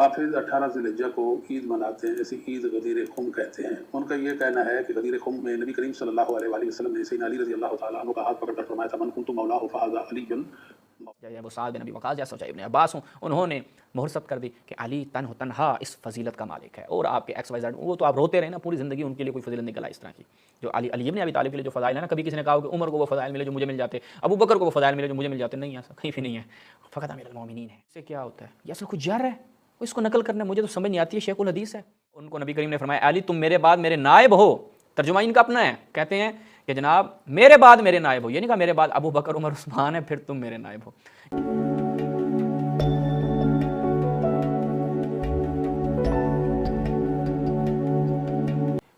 रवाफिज़ 18 ज़िलहिज्जा को ईद मनाते हैं, इसे ईद गदीर खुम कहते हैं। उनका ये कहना है कि गदीर खुम में नबी करीम सल्लल्लाहु अलैहि वसल्लम ने सैयदना अली रज़ी अल्लाह तआला अन्हु का हाथ पकड़कर फरमाया था, मन कुन्तु मौलाहु फ़हाज़ा अलियुन। या वो साद बिन अबी वक़ास जैसा चाहे इब्न अब्बास हूँ, उन्होंने मुहर कर दी कि अली तन्हा इस फजीलत का मालिक है। और आपके XYZ वो तो आप रोते रहे ना पूरी ज़िंदगी, उनके लिए कोई फजीलत निकला इस तरह की। जो अली इब्न अबी तालिब के लिए जो फ़ज़ाइल है ना, कभी किसी ने कहा कि उमर को वो फ़ज़ाइल मिले जो मुझे मिल जाते, अबू बकर को वो फ़ज़ाइल मिले जो मुझे मिल जाते, नहीं ऐसा कहीं भी नहीं है। फ़क़त अमीरुल मोमिनीन है। इससे क्या होता है? ये असल कुछ जर है, इसको नकल करना मुझे तो समझ नहीं आती है। शेखुल हदीस है। उनको नबी करीम ने फरमाया, अली तुम मेरे बाद मेरे नायब हो। तर्जुमा इनका अपना है, कहते हैं कि जनाब मेरे बाद मेरे नायब हो, ये नहीं कहा मेरे बाद अबू बकर उमर उस्मान है फिर तुम मेरे नायब हो।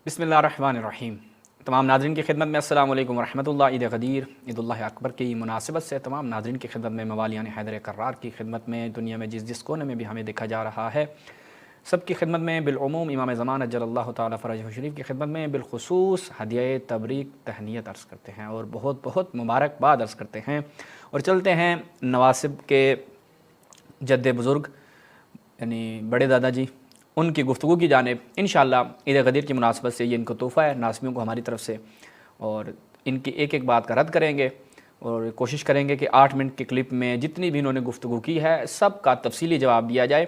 बिस्मिल्लाहिर्रहमानिर्रहीम। तमाम नाज़रीन की खिदमत में अस्सलाम वालेकुम वरहमतुल्लाह। ईद गदीर ईदुल्लाह अकबर की मुनासिबत से तमाम नाज़रीन की खिदमत में, मवालियान हैदर कर्रार की खिदमत में, दुनिया में जिस जिस कोने में भी हमें देखा जा रहा है सब की खिदमत में, बिलउमूम इमाम ज़मान अज्जलल्लाहु ताला फ़रजहु शरीफ की खिदमत में बिलखुसूस हदिया तबरीक तहनियत अर्ज़ करते हैं और बहुत बहुत मुबारकबाद अर्ज़ करते हैं। और चलते हैं नवासिब के जद्द बुज़ुर्ग यानी बड़े दादाजी उनकी गुफ्तगू की जानिब। इंशाअल्लाह ईद गदीर की मुनासबत से ये इनको तोहफ़ा है नासमियों को हमारी तरफ से, और इनकी एक एक बात का रद्द करेंगे और कोशिश करेंगे कि 8 मिनट के क्लिप में जितनी भी इन्होंने गुफ्तगू की है सब का तफसीली जवाब दिया जाए,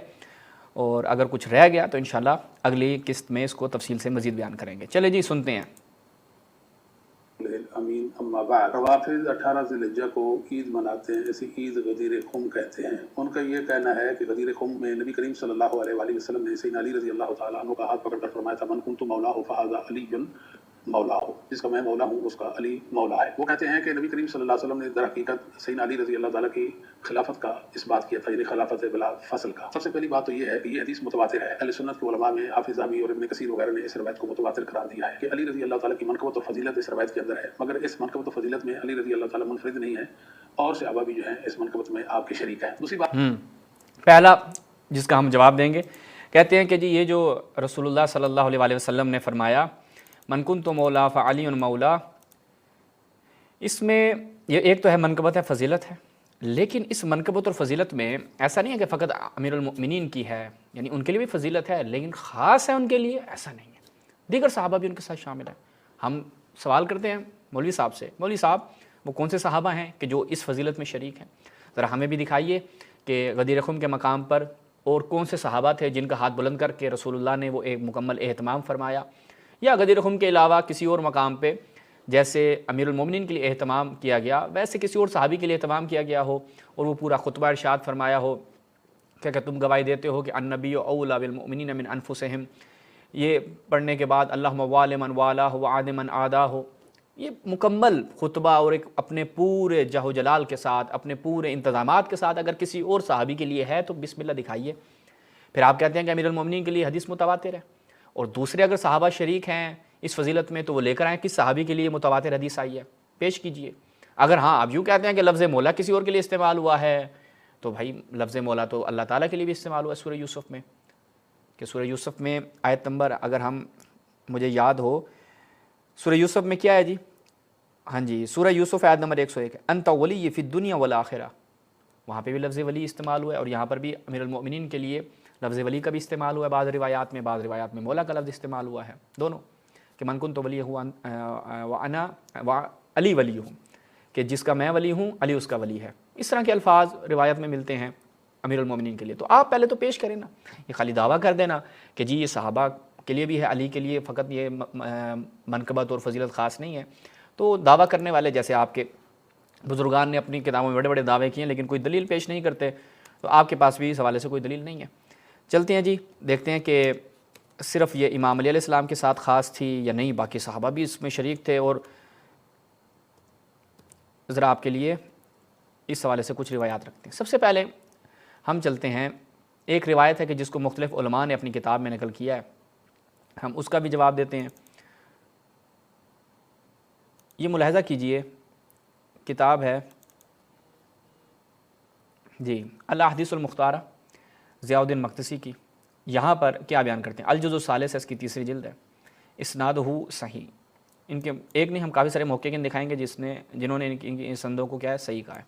और अगर कुछ रह गया तो इंशाअल्लाह अगली किस्त में इसको तफसील से मज़ीद बयान करेंगे। चले जी सुनते हैं। अमीन अम्मा बाद, रवाफिज़ 18 ज़िलहिज्जा को ईद मनाते हैं, इसे ईद गदीर खुम कहते हैं। उनका ये कहना है कि गदीर खुम में नबी करीम सल्लल्लाहु अलैहि वसल्लम ने सैयदना अली रज़ी अल्लाह तआला अन्हु का हाथ पकड़कर फरमाया था, मन कुन्तु मौलाहु फ़हाज़ा अलियुन मौलाहु, जिसका मैं मौला हूँ उसका अली मौला है। वो कहते हैं कि नबी करीम सल्लल्लाहु अलैहि वसल्लम ने दर हकीकत सैयदना अली रज़ी अल्लाह तआला की खिलाफत का इस बात किया था, यानी खिलाफत बिला फसल का। सबसे पहली बात तो ये है कि ये हदीस मुतवातिर है। अहले सुन्नत के उलमा में हाफिज़ ज़ाहबी और इब्न कसीर वगैरह ने इस रवायत को मुतवातिर करार दिया है कि अली रज़ी अल्लाह तआला की मनक़बत और फजीलत इस रवायत के अंदर है, मगर इस मनक़बत और फजीलत में अली रज़ी अल्लाह तआला मुनफरिद नहीं है और सहाबा भी जो है इस मनक़बत में आपके शरीक है। दूसरी बात पहला जिसका हम जवाब देंगे, कहते हैं कि जी ये जो रसूलुल्लाह सल्लल्लाहु अलैहि वसल्लम ने फरमाया मन कुन्तु मौला फ़अलियुन मौला, इसमें ये एक तो है मनक़बत है फ़जीलत है, लेकिन इस मनक़बत और फ़जीलत में ऐसा नहीं है कि फ़कत अमीरुल मोमिनीन की है, यानी उनके लिए भी फ़जीलत है लेकिन ख़ास है उनके लिए, ऐसा नहीं है। दीगर सहाबा भी उनके साथ शामिल है। हम सवाल करते हैं मौलवी साहब से, मौलवी साहब वो कौन से सहाबा हैं कि जो इस फजीलत में शरीक हैं? ज़रा हमें भी दिखाइए कि गदीर खुम के मकाम पर और कौन से सहाबा थे जिनका हाथ बुलंद करके रसूलुल्लाह ने वो एक मुकम्मल एहतमाम फरमाया, या गदीर खुम के अलावा किसी और मकाम पे जैसे अमीरुल मोमिनीन के लिए एहतमाम किया गया वैसे किसी और सहाबी के लिए एहतमाम किया गया हो और वो पूरा खुतबा इरशाद फरमाया हो क्या तुम गवाही देते हो कि अन्नबी औला बिल मोमिनीन मिन अनफुसिहिम, ये पढ़ने के बाद अल्लाहुम्मा वाले मन वाला हो व आदे मन आदा हो, ये मुकम्मल खुतबा और एक अपने पूरे जाहो जलाल के साथ अपने पूरे इंतज़ामात के साथ अगर किसी और सहाबी के लिए है तो बिस्मिल्लाह दिखाइए। फिर आप कहते हैं कि अमीरुल मोमिनीन के लिए हदीस मुतवातिर है, और दूसरे अगर सहाबा शरीक हैं इस फजीलत में तो वो लेकर आएँ किस सहाबी के लिए मुतवातिर हदीस आई है, पेश कीजिए। अगर हाँ आप यूँ कहते हैं कि लफ्ज़ मौला किसी और के लिए इस्तेमाल हुआ है तो भाई लफ्ज़ मौला तो अल्लाह ताला के लिए भी इस्तेमाल हुआ है सूरह यूसुफ़ में, कि सूरह यूसुफ़ में आयत नंबर अगर हम मुझे याद हो सूरह यूसुफ़ में क्या है जी, हाँ जी सूरह यूसुफ़ आयत नंबर 101 अंत वली फ़ी दुनिया वल आखिरा, वहाँ पे भी लफ्ज़ वली इस्तेमाल हुआ है और यहाँ पर भी अमीरुल मोमिनीन के लिए लफ्ज़ वली का भी इस्तेमाल हुआ है बाज़ रिवायात में मौला का लफ्ज़ इस्तेमाल हुआ है, दोनों कि मन कुन्तु वली हुआ व अना व अली वली हूँ, कि जिसका मैं वली हूँ अली उसका वली है। इस तरह के अल्फाज रिवायत में मिलते हैं अमीरुल मोमिनीन के लिए। तो आप पहले तो पेश करें ना, ये खाली दावा कर देना कि जी ये सहाबा के लिए भी है, अली के लिए फ़कत ये मनक़बत और फजीलत ख़ास नहीं है। तो दावा करने वाले जैसे आपके बुज़ुर्गान ने अपनी किताबों में बड़े बड़े दावे किए लेकिन कोई दलील पेश नहीं करते, तो आपके पास भी इस हवाले से कोई दलील नहीं है। चलते हैं जी, देखते हैं कि सिर्फ़ ये इमाम अली अलैहिस्सलाम के साथ ख़ास थी या नहीं, बाकी सहाबा भी इसमें शरीक थे। और ज़रा आपके लिए इस हवाले से कुछ रिवायात रखते हैं। सबसे पहले हम चलते हैं, एक रिवायत है कि जिसको मुख्तलिफ़ उलमा ने अपनी किताब में नकल किया है, हम उसका भी जवाब देते हैं। ये मुलाहज़ा कीजिए, किताब है जी अल अहदीसुल मुख्तारा ज़ियाउद्दीन मक़दसी की। यहाँ पर क्या बयान करते हैं, अल-जुज़्उ सालिस इसकी 3री जिल्द है, इस्नादुहु सही। इनके एक नहीं हम काफ़ी सारे मौक़िक़ीन दिखाएंगे जिन्होंने इनकी संदों को क्या है सही कहा है।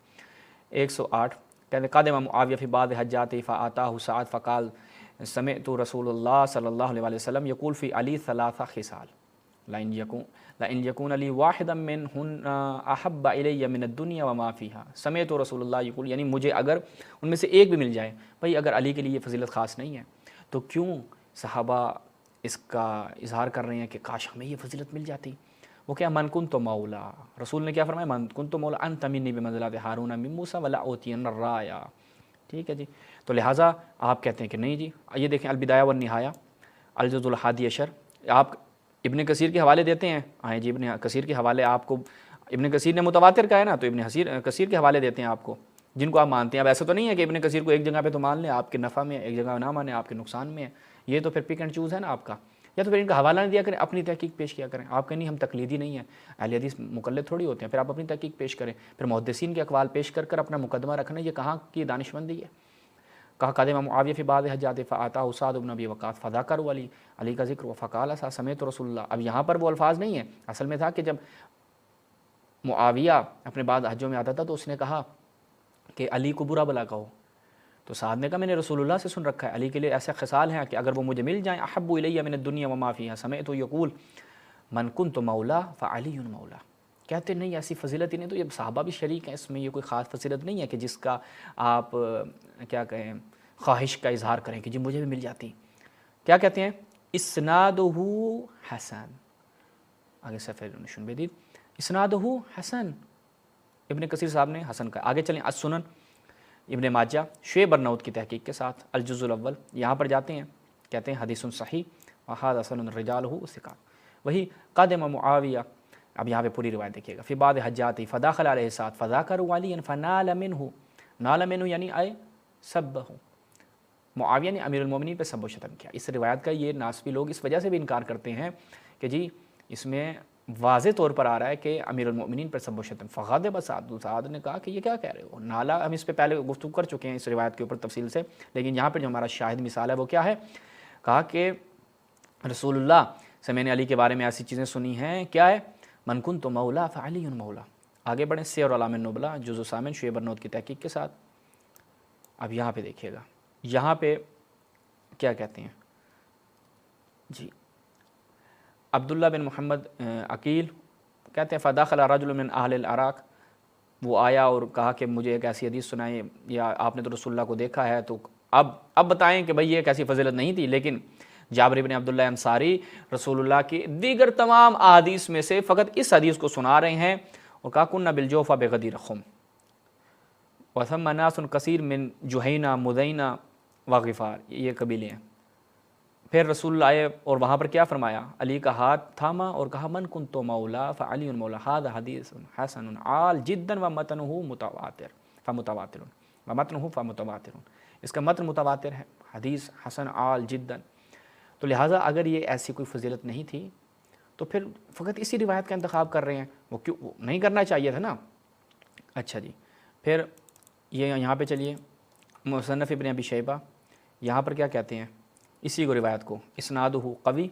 108 कहते क़ादिम मुआविया फ़ी बाद हज्जाति फ़अताहु सअद फ़क़ाल समिअतु रसूलुल्लाह सल्लल्लाहु अलैहि वसल्लम यक़ूल फ़ी अली सलासा खिसाल लाइन यकून अली वाहिदम मिनहुन्ना अहब्बा इलैया मिनद्दुनिया व मा फ़ीहा। समिअतु रसूलुल्लाह यक़ूल, यानी मुझे अगर उनमें से एक भी मिल जाए, भाई अगर अली के लिए ये फजीलत ख़ास नहीं है तो क्यों सहाबा इसका इजहार कर रहे हैं कि काश हमें ये फजीलत मिल जाती। वो क्या, मन कुन तो मौला, रसूल ने क्या फरमाया, मन कुन तो मौला अंत मिन्नी बिमंज़िलति हारून मिन मूसा वला ऊतियन राया। ठीक है जी। तो लिहाजा आप कहते हैं कि नहीं जी। ये देखें अल-बिदाया व निहाया अल-जुज़ुल हादी अशर, आप इब्न कसीर के हवाले देते हैं। आए जी, इब्न कसीर के हवाले आपको, इब्न कसीर ने मुतवातिर का है ना, तो इब्न कसीर के हवाले देते हैं आपको, जिनको आप मानते हैं। अब ऐसा तो नहीं है कि इब्न कसीर को एक जगह पे तो मान लें, आपके नफ़ा में, एक जगह ना माने आपके नुकसान में है। ये तो फिर पिक एंड चूज़ है ना आपका। या तो फिर इनका हवाला नहीं दिया करें, अपनी तहकीक पेश किया करें। आप कहें नहीं हम तकलीदी नहीं है, अहले हदीस मुकल्लिद थोड़ी होते हैं, फिर आप अपनी तहकीक पेश करें। फिर मुहद्दिसीन के अक़वाल पेश कर कर अपना मुकदमा रखना, ये कहाँ की दानिशमंदी है। कहा क़ादिम मुआविया फ़ी बाद हज्जात फ़अता साद इब्न अबी वक़ास फ़ज़कर अली, अली का ज़िक्र फ़क़ाल समिअतु रसूलुल्लाह। अब यहाँ पर वो अल्फाज नहीं है, असल में था कि जब मुआविया अपने बाद हज्जों में आता था तो उसने कहा कि अली को बुरा भला कहो, तो साद ने कहा मैंने रसूलुल्लाह से सुन रखा है, अली के लिए ऐसे खसाल हैं कि अगर वो मुझे मिल जाएँ, अहब्बु इलैया मिनद्दुनिया व मा फ़ीहा समिअतु यक़ूल मन कुन्तु मौला फ़अलियुन मौला। कहते नहीं ऐसी फजीलत ही नहीं, तो ये सहाबा भी शरीक हैं इसमें, ये कोई ख़ास फजीलत नहीं है कि जिसका आप क्या कहें ख्वाहिश का इजहार करें कि जी मुझे भी मिल जाती। क्या कहते हैं, इस्नादुहु हसन, आगे सफ़र शुनबेदीद इस्नादुहु हसन, इब्न कसीर साहब ने हसन का। आगे चलें अस-सुनन इब्न माजा शुएब बरनौत की तहकीक के साथ अल-जुज़ुल अव्वल, यहाँ पर जाते हैं, कहते हैं हदीसुन सही व हाज़ा हसनुन रिजालुहु सिक़ात। वही क़ादिम मुआविया, अब यहाँ पे पूरी रिवायत देखिएगा। फ़ी बाद हज्जाती फ़दाख़ल अलैहि साथ फ़ज़ाकरु अलियन फ़नाल मिन्हु, नाल मिन्हु यानी आए सब्बहु, मुआविया ने अमीरुल मोमिनीन पे सब व शतम किया। इस रिवायत का ये नासबी लोग इस वजह से भी इनकार करते हैं कि जी इसमें वाज़े तौर पर आ रहा है कि अमीरुल मोमिनीन पर सब व शतम। फ़ग़ाज़िब साद ने कहा कि ये क्या कह रहे हो, नाला हम इस पे पहले गुफ्तगू कर चुके हैं इस रिवायत के ऊपर तफसील से, लेकिन यहाँ पर जो हमारा शाहिद मिसाल है वो क्या है, कहा कि रसूलुल्लाह से मैंने अली के बारे में ऐसी चीज़ें सुनी हैं, क्या है, मन कुन्तु मौला फ़अलियुन मौला। आगे बढ़ें सियर अलाम नुबला जुज़ु सामिन शुएब बरनौत की तहकीक के साथ। अब यहाँ पे देखिएगा, यहाँ पे क्या कहते हैं जी, अब्दुल्ला बिन मोहम्मद अकील कहते हैं फ़दाख़ल रजुल मिन अहलिल अराक, वो आया और कहा कि मुझे एक ऐसी हदीस सुनाई, या आपने तो रसूलुल्लाह को देखा है, तो अब बताएं कि भाई ये एक ऐसी फजीलत नहीं थी। लेकिन जाबिर इब्न अब्दुल्लाह अंसारी रसूलुल्लाह की दीगर तमाम अहादीस में से फ़कत इस हदीस को सुना रहे हैं, और कहा कुन्ना बिलजौफ़ा बेगदीर खुम वसम्मा नासुन कसीर मिन जुहैना मुदैना व ग़िफ़ार, ये कबीले हैं। फिर रसूल आए और वहाँ पर क्या फ़रमाया, अली का हाथ थामा और कहा मन कुन्तु मौला फ़अलियुन मौला हाज़ा हदीसुन हसनुन आल जिद्दन व मतनुहु मुतवातिर फ़मुतवातिरुन व मतनुहु फ़मुतवातिरुन। इसका मतन मुतवातिर है, हदीस हसन आल जिद्दन। तो लिहाजा अगर ये ऐसी कोई फजीलत नहीं थी तो फिर फ़कत इसी रिवायत का इंतखाब कर रहे हैं, वो क्यों, वो नहीं करना चाहिए था ना। अच्छा जी, फिर ये यहाँ पे चलिए मुसन्नफ़ इब्न अबी शैबा, यहाँ पर क्या कहते हैं इसी को रिवायत को, इस्नादुहु क़वी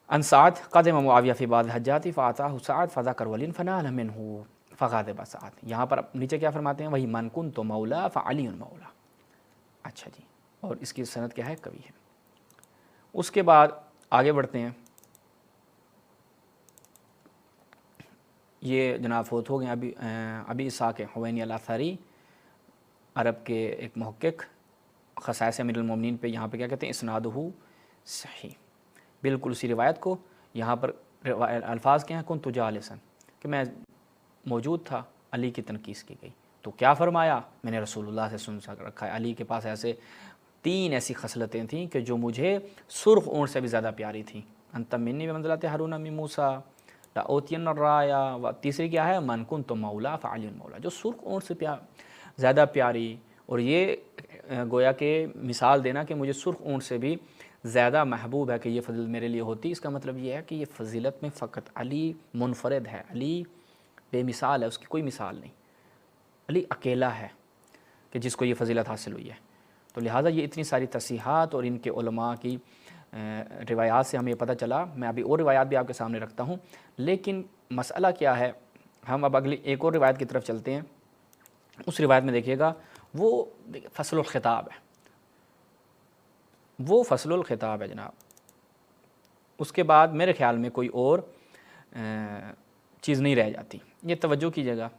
अन साद क़दिम मुआविया फ़ी बाद हज्जाती फ़अताहु साद फ़ज़करु अलियन फ़नाल मिन्हु फ़ग़ाज़िब साद। यहाँ पर नीचे क्या फरमाते हैं, वही मन कुन्तु मौला फ़अलियुन मौला। अच्छा जी, और इसकी सनद क्या है, कवि है। उसके बाद आगे बढ़ते हैं, ये जनाब फोत हो गए अभी इसाक़ हुवैनी अल-अथरी, अरब के एक मुहक्किक, ख़साइस अमीरुल मोमिनीन पे यहाँ पे क्या कहते हैं, इस्नादुहु सही, बिल्कुल उसी रिवायत को। यहाँ पर अल्फाज क्या हैं, कुन्तु जालिसन, कि मैं मौजूद था, अली की तनकीस की गई, तो क्या फ़रमाया, मैंने रसूलुल्लाह से सुन रखा है, अली के पास ऐसे 3 ऐसी खसलतें थीं कि जो मुझे सुर्ख ऊँट से भी ज़्यादा प्यारी थीं। अंत मिन्नी बिमंज़िलति हारून मिन मूसा लाऊतियन राया, व तीसरी क्या है, मन कुन्तु मौला फ़अलियुन मौला, जो सुर्ख ऊँट से ज़्यादा प्यारी। और ये गोया के मिसाल देना कि मुझे सुर्ख ऊँट से भी ज़्यादा महबूब है कि ये फ़ज़ीलत मेरे लिए होती, इसका मतलब ये है कि ये फ़जीलत में फ़कत अली मुनफरद है, अली बेमिसाल है, उसकी कोई मिसाल नहीं, अली अकेला है कि जिसको ये फ़जीलत हासिल हुई है। तो लिहाजा ये इतनी सारी तसीहात और इनके उलमा की रिवायात से हमें पता चला। मैं अभी और रिवायात भी आपके सामने रखता हूँ, लेकिन मसला क्या है, हम अब अगली एक और रिवायत की तरफ चलते हैं। उस रिवायत में देखिएगा, وہ فصل الخطاب ہے، وہ فصل الخطاب ہے جناب۔ اس کے بعد میرے خیال میں کوئی اور چیز نہیں رہ جاتی۔ یہ توجہ کیجیے گا،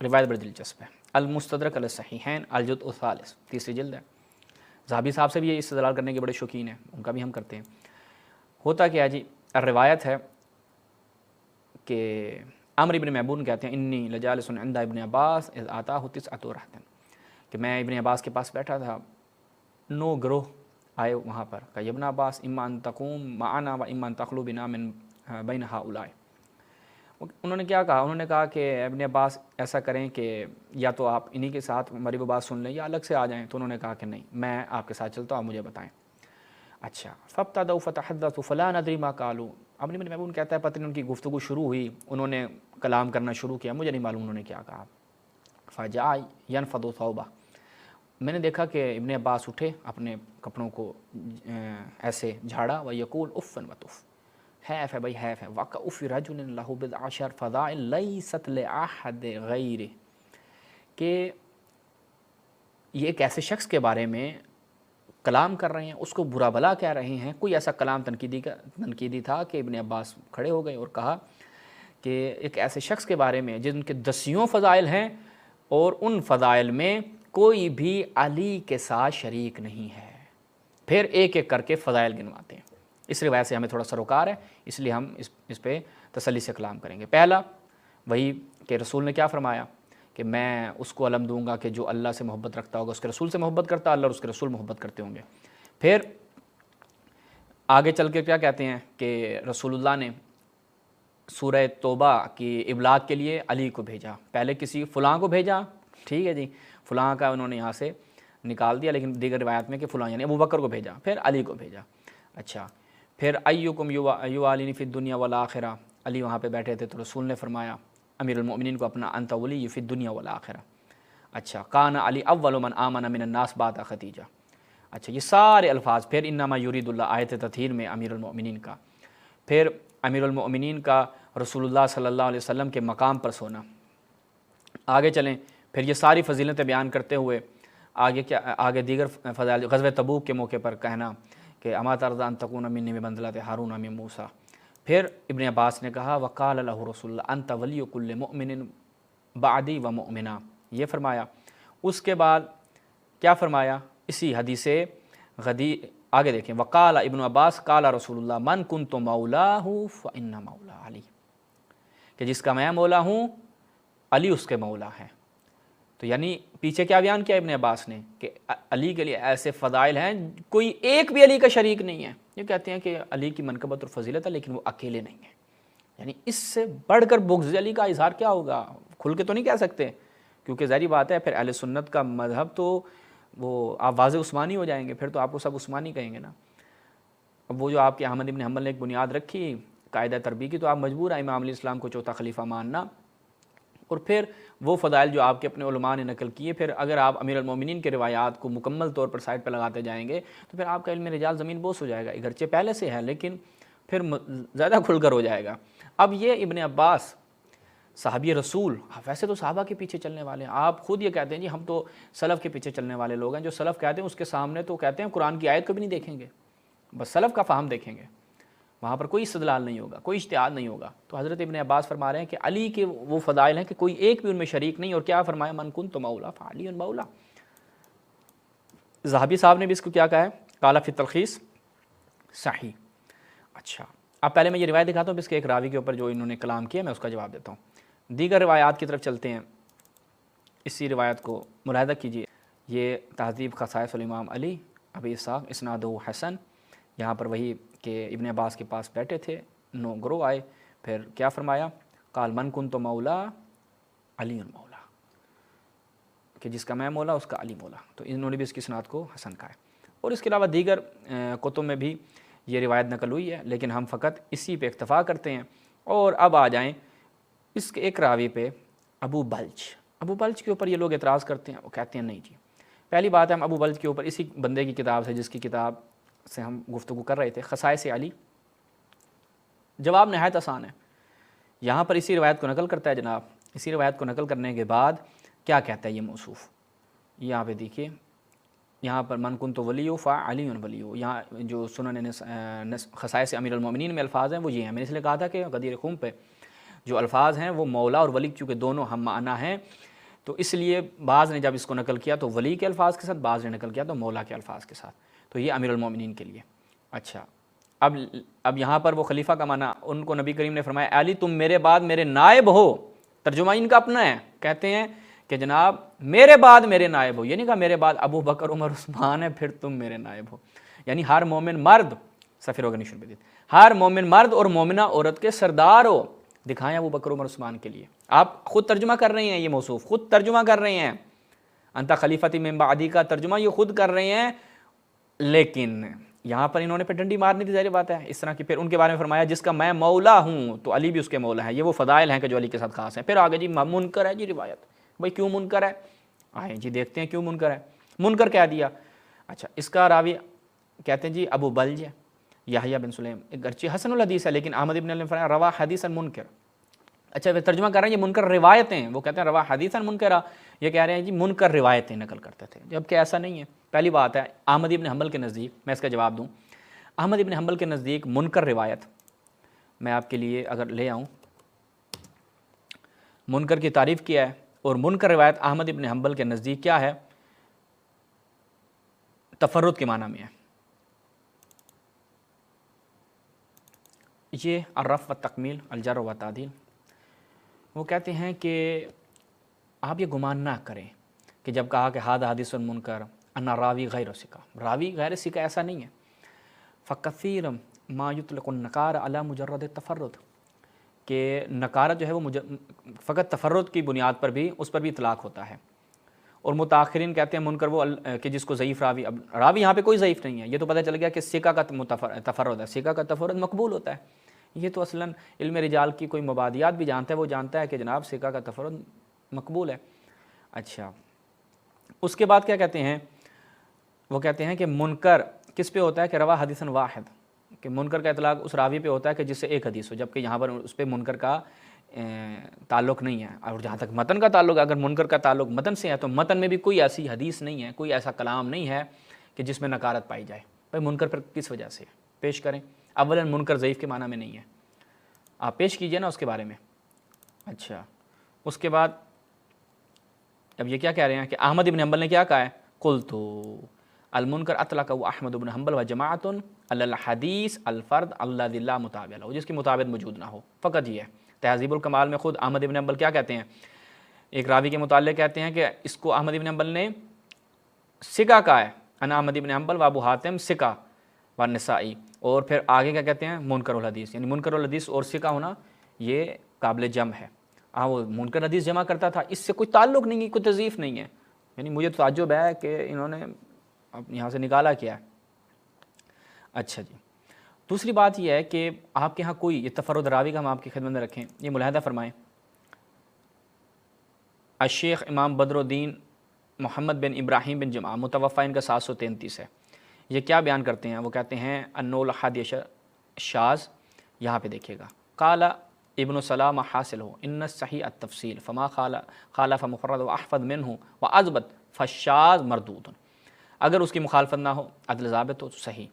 روایت بڑی دلچسپ ہے، المستدرک علی الصحیحین الجزء الثالث، تیسری جلد ہے۔ ذہبی صاحب سے بھی یہ استدلال کرنے کے بڑے شوقین ہیں، ان کا بھی ہم کرتے ہیں۔ ہوتا کیا ہے جی، روایت ہے کہ عمرو بن میمون کہتے ہیں انی لجالس عند ابن عباس اذ آتاہ تسعۃ رہط، کہ میں ابن عباس کے پاس بیٹھا تھا، 9 گروہ آئے وہاں پر، کہ ابن عباس اما ان تقوم معنا و اما ان تخلو بنا من بین ہؤلاء۔ انہوں نے کیا کہا؟ انہوں نے کہا کہ ابن عباس ایسا کریں کہ یا تو آپ انہی کے ساتھ ہماری وہ بات سن لیں یا الگ سے آ جائیں۔ تو انہوں نے کہا کہ نہیں، میں آپ کے ساتھ چلتا ہوں، آپ مجھے بتائیں۔ اچھا، فابتدؤوا فتحدثوا فلا ندری ما قالوا۔ عمرو بن میمون کہتا ہے پتہ نہیں ان کی گفتگو شروع ہوئی، انہوں نے کلام کرنا شروع کیا، مجھے نہیں معلوم انہوں نے کیا کہا۔ فجاء ينفض ثوبه، میں نے دیکھا کہ ابن عباس اٹھے، اپنے کپڑوں کو ایسے جھاڑا، ویقول عفن وطف، حیف ہے بھائی حیف ہے، وقع فی رجل له بضع فضائل لیست لاحد غیرہ، کہ یہ ایک ایسے شخص کے بارے میں کلام کر رہے ہیں، اس کو برا بلا کہہ رہے ہیں۔ کوئی ایسا کلام تنقیدی تھا کہ ابن عباس کھڑے ہو گئے اور کہا کہ ایک ایسے شخص کے بارے میں جن کے 10 فضائل ہیں اور ان فضائل میں کوئی بھی علی کے ساتھ شریک نہیں ہے۔ پھر ایک ایک کر کے فضائل گنواتے ہیں۔ اس روایت سے ہمیں تھوڑا سروکار ہے، اس لیے ہم اس پہ تسلی سے کلام کریں گے۔ پہلا وہی کہ رسول نے کیا فرمایا کہ میں اس کو علم دوں گا کہ جو اللہ سے محبت رکھتا ہوگا، اس کے رسول سے محبت کرتا، اللہ اور اس کے رسول محبت کرتے ہوں گے۔ پھر آگے چل کے کیا کہتے ہیں کہ رسول اللہ نے سورہ توبہ کی ابلاغ کے لیے علی کو بھیجا، پہلے کسی فلاں کو بھیجا، ٹھیک ہے جی، فلاں کا انہوں نے یہاں سے نکال دیا، لیکن دیگر روایت میں کہ فلاں یعنی ابو بکر کو بھیجا، پھر علی کو بھیجا۔ اچھا، پھر ایکم یوالینی فی الدنیا والآخرہ، علی وہاں پہ بیٹھے تھے تو رسول نے فرمایا امیر المؤمنین کو اپنا انت ولی فی الدنیا والآخرہ۔ اچھا، کان علی اول من آمن من الناس بعد خدیجہ۔ اچھا، یہ سارے الفاظ، پھر انما یرید اللہ آیت تطہیر میں امیر المؤمنین کا، پھر امیر المؤمنین کا رسول اللہ صلی اللہ علیہ وسلم کے مقام پر سونا۔ آگے چلیں، پھر یہ ساری فضیلتیں بیان کرتے ہوئے آگے دیگر فضائل، غزوہ تبوک کے موقع پر کہنا کہ اما ترضی ان تکون منی بمنزلۃ ہارون من موسیٰ۔ پھر ابن عباس نے کہا وقال لہ رسول اللہ انت ولی کل مؤمن بعدی و مؤمنہ، یہ فرمایا۔ اس کے بعد کیا فرمایا اسی حدیث غدی، آگے دیکھیں، وقال ابن عباس قال رسول اللہ من کنت مولاہ فإن مولا علی، کہ جس کا میں مولا ہوں علی اس کے مولا ہیں۔ تو یعنی پیچھے کیا بیان کیا ابن عباس نے کہ علی کے لیے ایسے فضائل ہیں، کوئی ایک بھی علی کا شریک نہیں ہے۔ یہ کہتے ہیں کہ علی کی منقبت اور فضیلت ہے لیکن وہ اکیلے نہیں ہیں، یعنی اس سے بڑھ کر بغض علی کا اظہار کیا ہوگا؟ کھل کے تو نہیں کہہ سکتے، کیونکہ ظاہری بات ہے پھر اہل سنت کا مذہب تو وہ آپ واضح عثمانی ہو جائیں گے، پھر تو آپ کو سب عثمانی کہیں گے نا۔ اب وہ جو آپ کے احمد ابن حنبل نے ایک بنیاد رکھی قاعدہ تربیہ کی، تو آپ مجبور ہیں امام علیہ السلام کو چوتھا خلیفہ ماننا، اور پھر وہ فضائل جو آپ کے اپنے علماء نے نقل کیے، پھر اگر آپ امیر المومنین کے روایات کو مکمل طور پر سائڈ پہ لگاتے جائیں گے تو پھر آپ کا علم رجال زمین بوس ہو جائے گا، اگرچہ پہلے سے ہے لیکن پھر زیادہ کھل کر ہو جائے گا۔ اب یہ ابن عباس صحابی رسول، ویسے تو صحابہ کے پیچھے چلنے والے ہیں، آپ خود یہ کہتے ہیں جی ہم تو سلف کے پیچھے چلنے والے لوگ ہیں، جو سلف کہتے ہیں اس کے سامنے تو کہتے ہیں قرآن کی آیت کو بھی نہیں دیکھیں گے، بس سلف کا فہم دیکھیں گے، وہاں پر کوئی استدلال نہیں ہوگا، کوئی اجتہاد نہیں ہوگا۔ تو حضرت ابن عباس فرما رہے ہیں کہ علی کے وہ فضائل ہیں کہ کوئی ایک بھی ان میں شریک نہیں، اور کیا فرمایا من کنت مولا فعلی مولا۔ ذہبی صاحب نے بھی اس کو کیا کہا ہے، قال فی التلخیص صحیح۔ اچھا، اب پہلے میں یہ روایت دکھاتا ہوں، اس کے ایک راوی کے اوپر جو انہوں نے کلام کیا میں اس کا جواب دیتا ہوں۔ دیگر روایات کی طرف چلتے ہیں، اسی روایت کو ملاحظہ کیجیے، یہ تہذیب خصائص الامام علی ابی اسحاق اسنادہ حسن، یہاں پر وہی کہ ابن عباس کے پاس بیٹھے تھے، 9 گروہ آئے، پھر کیا فرمایا قال من کنت مولا علی مولا، کہ جس کا میں مولا اس کا علی مولا۔ تو انہوں نے بھی اس کی اسناد کو حسن کہا ہے، اور اس کے علاوہ دیگر کتب میں بھی یہ روایت نقل ہوئی ہے، لیکن ہم فقط اسی پہ اکتفا کرتے ہیں۔ اور اب آ جائیں اس کے ایک راوی پہ، ابو بلج کے اوپر یہ لوگ اعتراض کرتے ہیں، وہ کہتے ہیں نہیں جی، پہلی بات ہے ہم ابو بلج کے اوپر اسی بندے کی کتاب سے، جس کی کتاب سے ہم گفتگو کر رہے تھے، خصائص علی، جواب نہایت آسان ہے۔ یہاں پر اسی روایت کو نقل کرتا ہے جناب، اسی روایت کو نقل کرنے کے بعد کیا کہتا ہے یہ موصوف؟ یہاں پہ دیکھیے، یہاں پر من کنت ولیہ فعلی ولیہ، یہاں جو سنن خصائص امیر المومنین میں الفاظ ہیں وہ یہ ہیں۔ میں نے اس لیے کہا تھا کہ غدیر خم پہ جو الفاظ ہیں وہ مولا اور ولی چونکہ دونوں ہم معنی ہیں، تو اس لیے بعض نے جب اس کو نقل کیا تو ولی کے الفاظ کے ساتھ، بعض نے نقل کیا تو مولا کے الفاظ کے ساتھ، تو یہ امیر المومنین کے لیے۔ اچھا، اب یہاں پر وہ خلیفہ کا معنی، ان کو نبی کریم نے فرمایا علی تم میرے بعد میرے نائب ہو، ترجمہ ان کا اپنا ہے، کہتے ہیں کہ جناب میرے بعد میرے نائب ہو، یہ نہیں کہا میرے بعد ابو بکر عمر عثمان ہے پھر تم میرے نائب ہو، یعنی ہر مومن مرد سفیر وغیرہ شروع بدید، ہر مومن مرد اور مومنہ عورت کے سردار ہو، دکھائیں ابو بکر عمر عثمان کے لیے۔ آپ خود ترجمہ کر رہے ہیں، یہ موصوف خود ترجمہ کر رہے ہیں، انت خلیفتی من بعدی کا ترجمہ یہ خود کر رہے ہیں، لیکن یہاں پر انہوں نے پھر ڈنڈی مارنی تھی، ظاہر بات ہے اس طرح کی۔ پھر ان کے بارے میں فرمایا جس کا میں مولا ہوں تو علی بھی اس کے مولا ہے، یہ وہ فضائل ہیں کہ جو علی کے ساتھ خاص ہیں۔ پھر آگے جی منکر ہے جی روایت، بھائی کیوں منکر ہے؟ آئیں جی دیکھتے ہیں کیوں منکر ہے۔ منکر کہہ دیا، اچھا اس کا راوی کہتے ہیں جی ابو بلج ہے، یحییٰ بن سلیم، اگرچہ حسن الحدیث ہے لیکن احمد ابن نے فرمایا روا حدیثا منکر۔ اچھا وہ ترجمہ کر رہے ہیں یہ منکر روایتیں، وہ کہتے ہیں روا حدیثا منکرہ، یہ کہہ رہے ہیں جی منکر روایتیں نقل کرتے تھے، جبکہ ایسا نہیں ہے۔ پہلی بات ہے احمد ابن حنبل کے نزدیک، میں اس کا جواب دوں، احمد ابن حنبل کے نزدیک منکر روایت، میں آپ کے لیے اگر لے آؤں، منکر کی تعریف کیا ہے، اور منکر روایت احمد ابن حنبل کے نزدیک کیا ہے؟ تفرد کے معنی میں ہے۔ یہ الرفع والتکمیل، الجر و تعدیل، وہ کہتے ہیں کہ آپ یہ گمان نہ کریں کہ جب کہا کہ ھذا حدیث منکر ان راوی غیر ثقہ، راوی غیر ثقہ، ایسا نہیں ہے۔ فکثیر ما یطلق النکار علی مجرد التفرد، کہ نکارت جو ہے وہ فقط تفرد کی بنیاد پر بھی اس پر بھی اطلاق ہوتا ہے۔ اور متاخرین کہتے ہیں منکر وہ کہ جس کو ضعیف راوی، اب راوی یہاں پہ کوئی ضعیف نہیں ہے، یہ تو پتہ چل گیا کہ ثقہ کا تفرد ہے، ثقہ کا تفرد مقبول ہوتا ہے، یہ تو اصلاً علم رجال کی کوئی مبادیات بھی جانتا ہے، وہ جانتا ہے کہ جناب ثقہ کا تفرد مقبول ہے۔ اچھا اس کے بعد کیا کہتے ہیں؟ وہ کہتے ہیں کہ منکر کس پہ ہوتا ہے کہ روا حدیثاً واحد، کہ منکر کا اطلاق اس راوی پہ ہوتا ہے کہ جس سے ایک حدیث ہو، جبکہ یہاں پر اس پہ منکر کا تعلق نہیں ہے۔ اور جہاں تک متن کا تعلق ہے، اگر منکر کا تعلق متن سے ہے تو متن میں بھی کوئی ایسی حدیث نہیں ہے، کوئی ایسا کلام نہیں ہے کہ جس میں نکارت پائی جائے۔ بھائی منکر پر کس وجہ سے پیش کریں؟ اولاً منکر ضعیف کے معنی میں نہیں ہے، آپ پیش کیجئے نا اس کے بارے میں۔ اچھا اس کے بعد اب یہ کیا کہہ رہے ہیں کہ احمد ابن حنبل نے کیا کہا ہے؟ قلت المنکر اطلقہ احمد ابن حنبل و جماعت علی الحدیث الفرد الذی لا متابع له، جس کی مطابق موجود نہ ہو، فقط یہ ہے۔ تہذیب الکمال میں خود احمد ابن حنبل کیا کہتے ہیں؟ ایک راوی کے متعلق کہتے ہیں کہ اس کو احمد ابن حنبل نے ثقہ کہا ہے، انا احمد ابن حنبل و ابو حاتم ثقہ و نسائی، اور پھر آگے کیا کہتے ہیں؟ منکر الحدیث، یعنی منکر الحدیث اور ثقہ ہونا یہ قابل جمع ہے۔ وہ منکر حدیث جمع کرتا تھا، اس سے کوئی تعلق نہیں ہے، کوئی تضعیف نہیں ہے، یعنی مجھے تعجب ہے کہ انہوں نے یہاں سے نکالا کیا ہے۔ اچھا جی دوسری بات یہ ہے کہ آپ کے ہاں کوئی یہ تفرد راوی کا ہم آپ کی خدمت میں رکھیں، یہ ملاحظہ فرمائیں، الشیخ امام بدر الدین محمد بن ابراہیم بن جمعہ، متوفی ان کا 733 ہے، یہ کیا بیان کرتے ہیں؟ وہ کہتے ہیں انو الحدیث شاذ، یہاں پہ دیکھیے گا، قال ابن سلام حاصل ہو ان صحیح التفصیل فما خالف مفرد و احفظ منہ و اضبط فالشاذ مردود، اگر اس کی مخالفت نہ ہو، عدل ضابط ہو تو صحیح،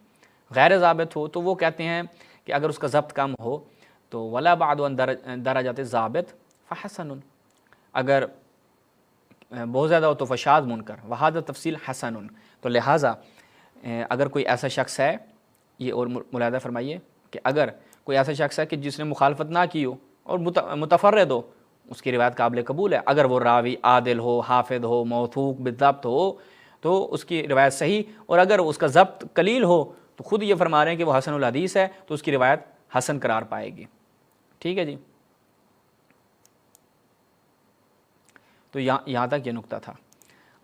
غیر ضابط ہو تو وہ کہتے ہیں کہ اگر اس کا ضبط کم ہو تو ولا بعد ان درجات ضابط فحسن، اگر بہت زیادہ ہو تو فشاذ منکر، وہذا تفصیل حسن، تو لہٰذا اگر کوئی ایسا شخص ہے، یہ اور ملاحظہ فرمائیے کہ اگر کوئی ایسا شخص ہے کہ جس نے مخالفت نہ کی ہو اور متفرد ہو، اس کی روایت قابل قبول ہے، اگر وہ راوی عادل ہو، حافظ ہو، موثوق بالضبط ہو تو اس کی روایت صحیح، اور اگر اس کا ضبط قلیل ہو تو خود یہ فرما رہے ہیں کہ وہ حسن الحدیث ہے تو اس کی روایت حسن قرار پائے گی۔ ٹھیک ہے جی، تو یہاں تک یہ نقطہ تھا۔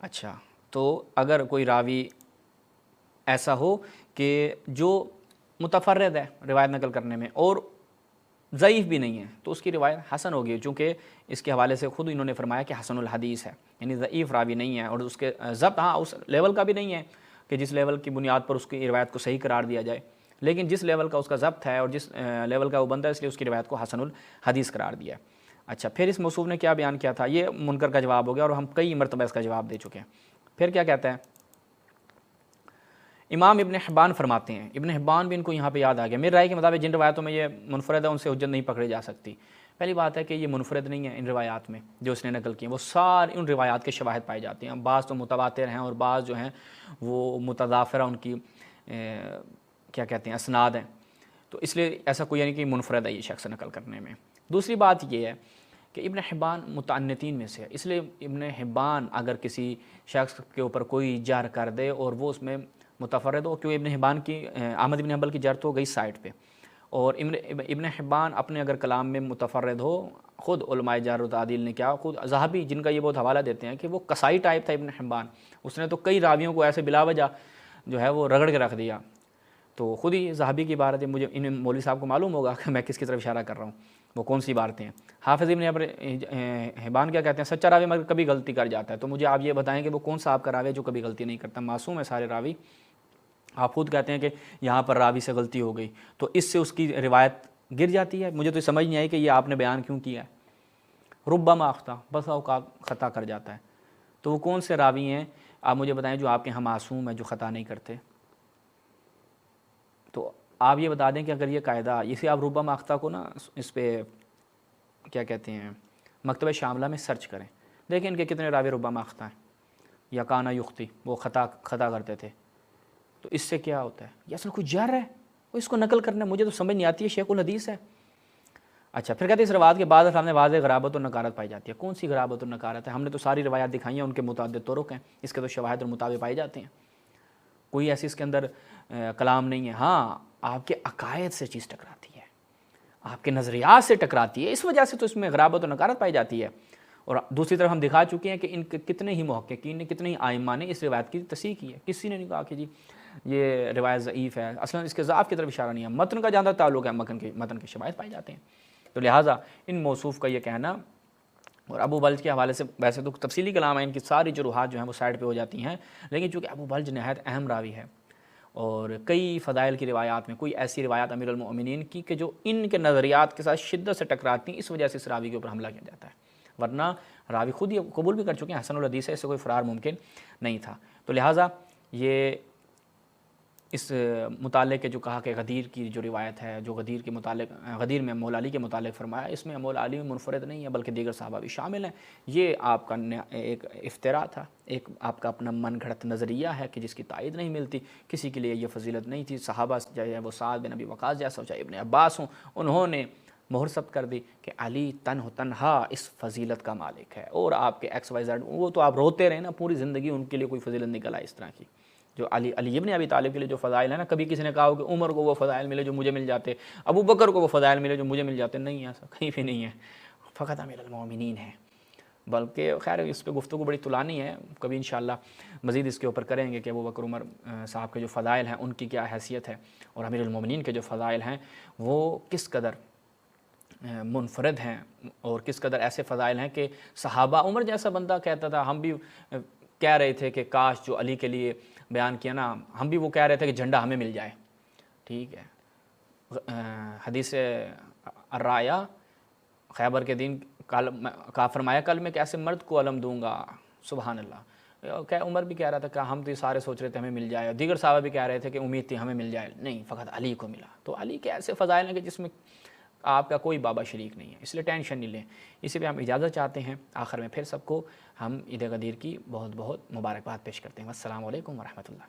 اچھا تو اگر کوئی راوی ایسا ہو کہ جو متفرد ہے روایت نقل کرنے میں اور ضعیف بھی نہیں ہے تو اس کی روایت حسن ہوگی، چونکہ اس کے حوالے سے خود انہوں نے فرمایا کہ حسن الحدیث ہے، یعنی ضعیف راوی نہیں ہے، اور اس کے ضبط اس لیول کا بھی نہیں ہے کہ جس لیول کی بنیاد پر اس کی روایت کو صحیح قرار دیا جائے، لیکن جس لیول کا اس کا ضبط ہے اور جس لیول کا وہ بندہ ہے اس لیے اس کی روایت کو حسن الحدیث قرار دیا ہے۔ अच्छा, फिर इस मौसूफ ने क्या बयान किया था, ये मुनकर का जवाब हो गया और हम कई मरतबा इसका जवाब दे चुके हैं। फिर क्या कहता है, इमाम इब्न हिब्बान फरमाते हैं, इब्न हिब्बान भी इनको यहाँ पे याद आ गया, मेरी राय के मुताबिक जिन रवायतों में ये मुनफरद है उनसे हुज्जत नहीं पकड़ी जा सकती। पहली बात है कि ये मुनफरद नहीं है, इन रवायात में जो उसने नकल की वो सारी उन रवायात के शवाहिद पाए जाते हैं। बाज़ तो मुतवातिर हैं और बाज़ जो हैं वो मुतदाफ़िरा उनकी क्या कहते हैं असनाद हैं, तो इसलिए ऐसा कोई यानी कि मुनफरद है ये शख्स नकल करने में। दूसरी बात ये है कि इब्न हिब्बान मुतअन्नितीन में से है, इसलिए इब्न हिब्बान अगर किसी शख्स के ऊपर कोई जर कर दे और वो उसमें मुतफरद हो, क्योंकि इब्न हिब्बान की अहमद इब्न हंबल की जर तो गई साइड पे, और इब्न हिब्बान अपने अगर कलाम में मुतफरद हो, ख़ुद उलमाए जर व तादील ने क्या, ख़ुद ज़हाबी जिनका ये बहुत हवाला देते हैं कि वो कसाई टाइप था इब्न हिब्बान, उसने तो कई रावियों को ऐसे बिलावजह जो है वो रगड़ के रख दिया। तो ख़ुद ही ज़हाबी की इबारत है, मुझे इन मौलवी साहब को मालूम होगा कि मैं किसकी तरफ इशारा कर रहा हूँ, वो कौन सी इबारतें हैं। हाफ़िज़ इब्न हिब्बान क्या कहते हैं, सच्चा रावी मगर कभी गलती कर जाता है, तो मुझे आप ये बताएं कि वो कौन सा आपका रावी है जो कभी गलती नहीं करता, मासूम है सारे रावी। आप खुद कहते हैं कि यहाँ पर रावी से गलती हो गई, तो इससे उसकी रिवायत गिर जाती है। मुझे तो समझ नहीं आई कि ये आपने बयान क्यों किया है। रुब्बमा अख्ता, बस औकात ख़ता कर जाता है, तो वो कौन से रावी हैं आप मुझे बताएं जो आपके यहाँ मासूम है, जो ख़ता नहीं करते। तो आप ये बता दें कि अगर ये कायदा, इसे आप रुब्बमा अख्ता को ना इस पर क्या कहते हैं मकतब शामला में सर्च करें, देखें इनके कितने रावी रुब्बमा अख्ता हैं, या काना युख्ती, वो ख़ता करते थे। तो इससे क्या होता है, ये असल कुछ जर है, वो इसको नकल करना मुझे तो समझ नहीं आती है, शेखुल हदीस है। अच्छा, फिर कहते हैं इस रवायत के बाद सामने वाज़ेह गराबत और नकारत पाई जाती है। कौन सी गराबत और नकारत है, हमने तो सारी रवायात दिखाई हैं, उनके मुताद्दिद तुरुक हैं, इसके तो शवाहिद और मुताबिक पाए जाते हैं, कोई ऐसी इसके अंदर कलाम नहीं है। हाँ, आपके अकायद से चीज़ टकराती है, आपके नज़रियात से टकराती है, इस वजह से तो इसमें गराबत और नकारत पाई जाती है। और दूसरी तरफ हम दिखा चुके हैं कि इनके कितने ही मुहक्किकीन ने, कितने ही आइम्मा ने इस रिवायत की तस्सीह की है। किसी ने नहीं कहा कि जी ये रिवायत ज़ईफ़ है, असल इसके ज़ाफ़ की तरफ इशारा नहीं है, मतन का ज़्यादा ताल्लुक़ है, मतन के शवाहिद पाए जाते हैं। तो लिहाजा इन मौसूफ़ का ये कहना, और अबू बल्ज के हवाले से वैसे तो तफसीली कलाम है, इनकी सारी जुरूहात जो हैं वो साइड पे हो जाती हैं, लेकिन चूँकि अबू बल्ज नहायत अहम रावी है और कई फ़दाइल की रिवायात में कोई ऐसी रिवायात अमीरुल मोमिनीन की कि जो इनके नज़रियात के साथ शिद्दत से टकराती हैं, इस वजह से इस रावी के ऊपर हमला किया जाता है, वरना रावी खुद ही कबूल भी कर चुके हैं हसनुल हदीस है, इससे कोई फ़रार मुमकिन नहीं था। तो लिहाजा ये इस मुतालिक के जो कहा कि गदीर की जो रिवायत है, जो गदीर के मुतालिक, गदीर में मौला अली के मुतालिक फरमाया, इसमें मौला अली मुनफरद नहीं है बल्कि दीगर सहाबा भी शामिल हैं। ये आपका एक इफ्तिरा था, एक आपका अपना मन घड़त नज़रिया है कि जिसकी तायद नहीं मिलती, किसी के लिए ये फजीलत नहीं थी। सहाबा चाहे वो साद बिन अबी वक़ास जैसा, चाहे इब्न अब्बास हों, उन्होंने मोहर सब कर दी कि अली तन्हा इस फजीलत का मालिक है, और आपके XYZ वो तो आप रोते रहे ना पूरी ज़िंदगी, उनके लिए कोई फजीलत निकल आए इस तरह की। जो अली इब्न अबी तालिब के लिए जो फ़ज़ाइल है ना, कभी किसी ने कहा हो कि उमर को वो फ़ज़ाइल मिले जो मुझे मिल जाते, अबू बकर को वो फ़ज़ाइल मिले जो मुझे मिल जाते, नहीं, ऐसा कहीं भी नहीं है। फ़क़त अमीरुल मोमिनीन है, बल्कि खैर इस पर गुफ्तगू बड़ी तुलानी है, कभी इंशाअल्लाह मज़ीद इसके ऊपर करेंगे कि अबू बकर उमर साहब के जो फ़ज़ाइल हैं उनकी क्या हैसियत है, और अमीरुल मोमिनीन के जो फ़ज़ाइल हैं वो किस कदर मुनफरद हैं, और किस कदर ऐसे फ़ज़ाइल हैं कि सहाबा, उमर जैसा बंदा कहता था, हम भी कह रहे थे कि काश जो अली के लिए बयान किया ना, हम भी वो कह रहे थे कि झंडा हमें मिल जाए। ठीक है, हदीस अर्राया खैबर के दिन का फरमाया, कल मैं कैसे मर्द को अलम दूंगा, सुबहान अल्लाह। क्या उमर भी कह रहा था कि हम तो सारे सोच रहे थे हमें मिल जाए, दीगर साहबा भी कह रहे थे कि उम्मीद थी हमें मिल जाए, नहीं, फ़कत अली को मिला। तो अली के ऐसे फ़ज़ाइल हैं कि जिसमें आपका कोई बाबा शरीक नहीं है, इसलिए टेंशन नहीं लें। इसी पे हम इजाज़त चाहते हैं। आखिर में फिर सबको हम ईद गदीर की बहुत बहुत मुबारकबाद पेश करते हैं। अस्सलामु अलैकुम व रहमतुल्लाह।